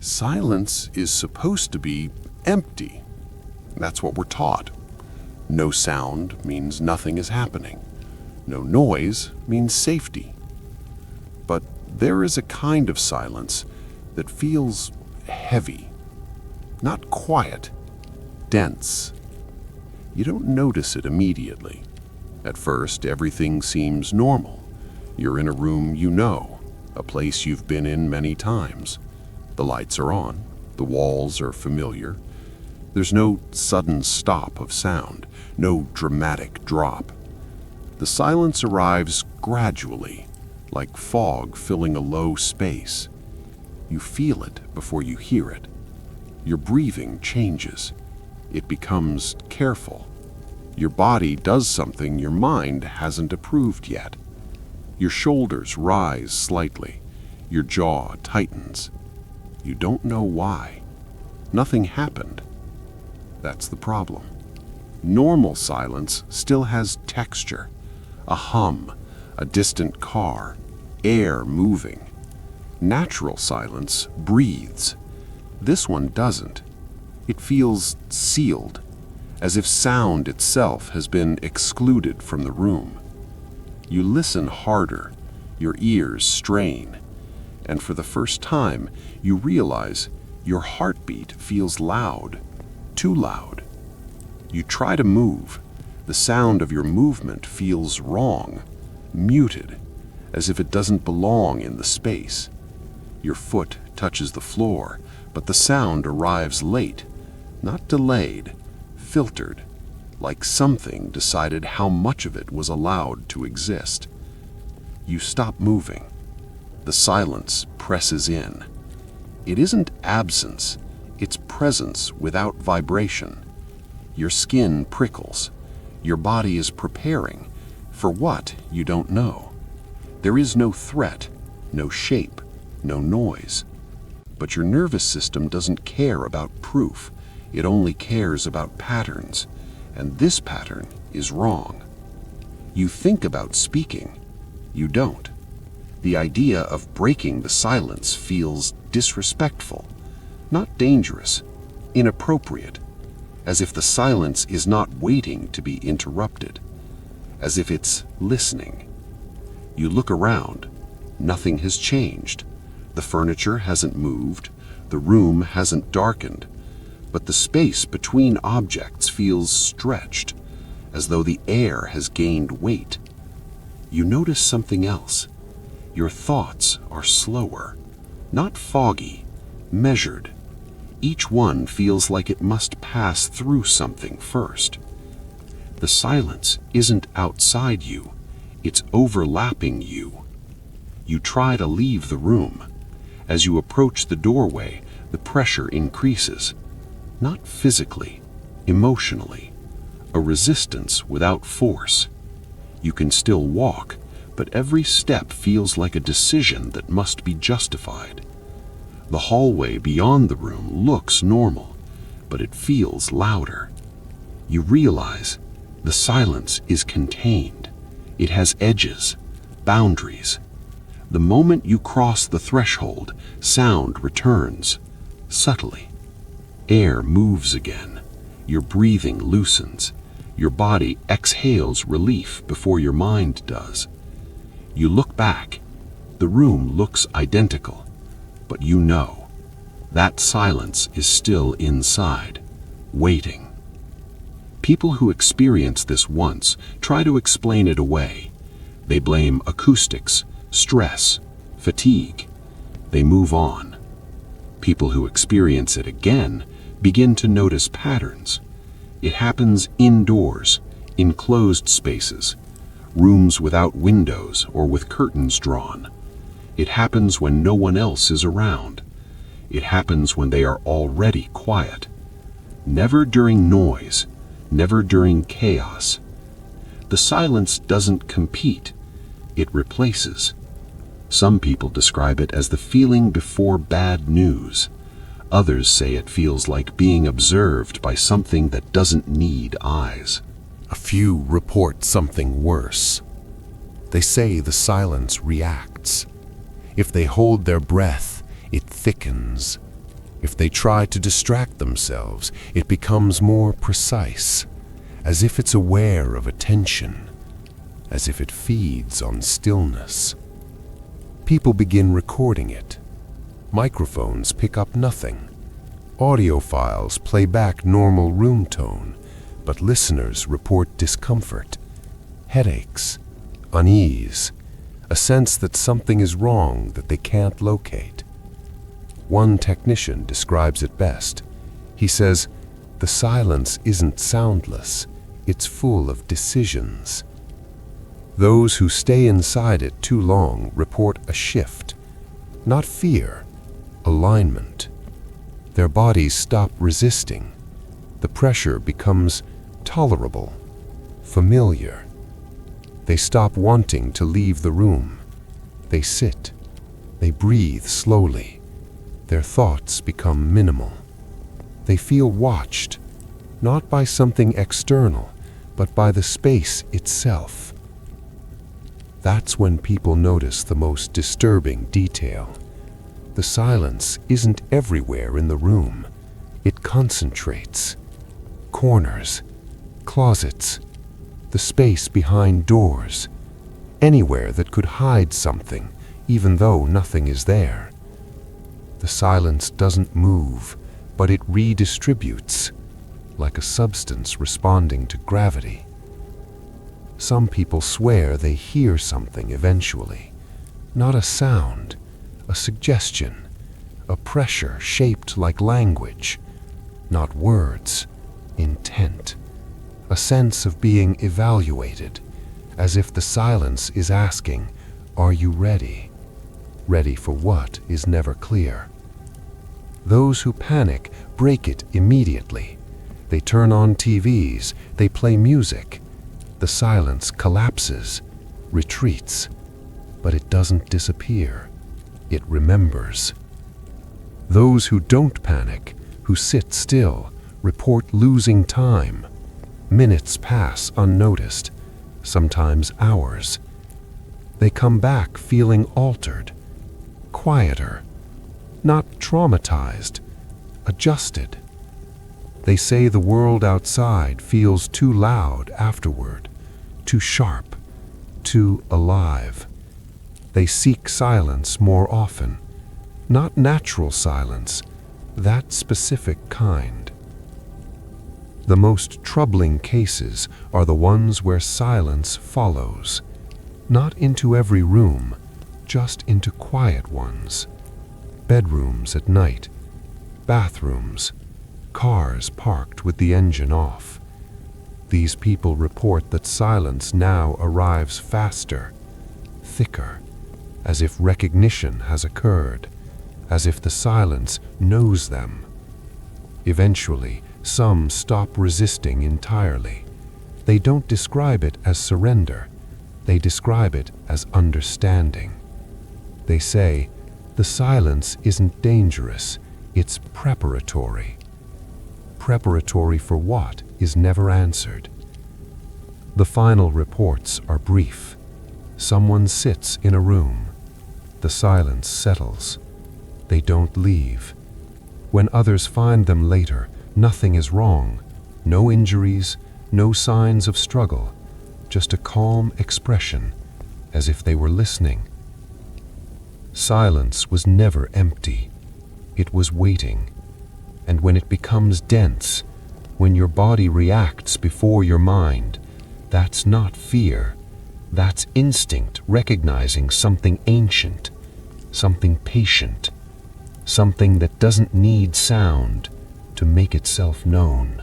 Silence is supposed to be empty. That's what we're taught. No sound means nothing is happening. No noise means safety. But there is a kind of silence that feels heavy, not quiet, dense. You don't notice it immediately. At first, everything seems normal. You're in a room you know, a place you've been in many times. The lights are on, the walls are familiar. There's no sudden stop of sound, no dramatic drop. The silence arrives gradually, like fog filling a low space. You feel it before you hear it. Your breathing changes. It becomes careful. Your body does something your mind hasn't approved yet. Your shoulders rise slightly. Your jaw tightens. You don't know why. Nothing happened. That's the problem. Normal silence still has texture. A hum, a distant car, air moving. Natural silence breathes. This one doesn't. It feels sealed, as if sound itself has been excluded from the room. You listen harder, your ears strain, and for the first time, you realize your heartbeat feels loud, too loud. You try to move. The sound of your movement feels wrong, muted, as if it doesn't belong in the space. Your foot touches the floor, but the sound arrives late, not delayed, filtered, like something decided how much of it was allowed to exist. You stop moving. The silence presses in. It isn't absence, it's presence without vibration. Your skin prickles. Your body is preparing for what you don't know. There is no threat, no shape, no noise. But your nervous system doesn't care about proof. It only cares about patterns, and this pattern is wrong. You think about speaking. You don't. The idea of breaking the silence feels disrespectful, not dangerous, inappropriate, as if the silence is not waiting to be interrupted, as if it's listening. You look around. Nothing has changed. The furniture hasn't moved. The room hasn't darkened. But the space between objects feels stretched, as though the air has gained weight. You notice something else. Your thoughts are slower, not foggy, measured. Each one feels like it must pass through something first. The silence isn't outside you, it's overlapping you. You try to leave the room. As you approach the doorway, the pressure increases. Not physically, emotionally. A resistance without force. You can still walk, but every step feels like a decision that must be justified. The hallway beyond the room looks normal, but it feels louder. You realize the silence is contained. It has edges, boundaries. The moment you cross the threshold, sound returns, subtly. Air moves again. Your breathing loosens. Your body exhales relief before your mind does. You look back. The room looks identical, but you know that silence is still inside, waiting. People who experience this once try to explain it away. They blame acoustics, stress, fatigue. They move on. People who experience it again begin to notice patterns. It happens indoors, in closed spaces, rooms without windows or with curtains drawn. It happens when no one else is around. It happens when they are already quiet. Never during noise, never during chaos. The silence doesn't compete, it replaces. Some people describe it as the feeling before bad news. Others say it feels like being observed by something that doesn't need eyes. A few report something worse. They say the silence reacts. If they hold their breath, it thickens. If they try to distract themselves, it becomes more precise, as if it's aware of attention, as if it feeds on stillness. People begin recording it. Microphones pick up nothing. Audio files play back normal room tone, but listeners report discomfort, headaches, unease, a sense that something is wrong that they can't locate. One technician describes it best. He says, "The silence isn't soundless, it's full of decisions." Those who stay inside it too long report a shift, not fear, alignment. Their bodies stop resisting. The pressure becomes tolerable, familiar. They stop wanting to leave the room. They sit. They breathe slowly. Their thoughts become minimal. They feel watched, not by something external, but by the space itself. That's when people notice the most disturbing detail. The silence isn't everywhere in the room. It concentrates. Corners, closets, the space behind doors, anywhere that could hide something, even though nothing is there. The silence doesn't move, but it redistributes, like a substance responding to gravity. Some people swear they hear something eventually. Not a sound, a suggestion, a pressure shaped like language. Not words, intent. A sense of being evaluated, as if the silence is asking, "Are you ready?" Ready for what is never clear. Those who panic break it immediately. They turn on TVs, they play music. The silence collapses, retreats, but it doesn't disappear. It remembers. Those who don't panic, who sit still, report losing time. Minutes pass unnoticed, sometimes hours. They come back feeling altered, quieter, not traumatized, adjusted. They say the world outside feels too loud afterward, too sharp, too alive. They seek silence more often, not natural silence, that specific kind. The most troubling cases are the ones where silence follows, not into every room, just into quiet ones. Bedrooms at night, bathrooms, cars parked with the engine off. These people report that silence now arrives faster, thicker, as if recognition has occurred, as if the silence knows them. Eventually, some stop resisting entirely. They don't describe it as surrender. They describe it as understanding. They say, the silence isn't dangerous, it's preparatory. Preparatory for what is never answered. The final reports are brief. Someone sits in a room. The silence settles. They don't leave. When others find them later, nothing is wrong. No injuries, no signs of struggle, just a calm expression, as if they were listening. Silence was never empty. It was waiting. And when it becomes dense, when your body reacts before your mind, that's not fear. That's instinct recognizing something ancient, something patient, something that doesn't need sound to make itself known.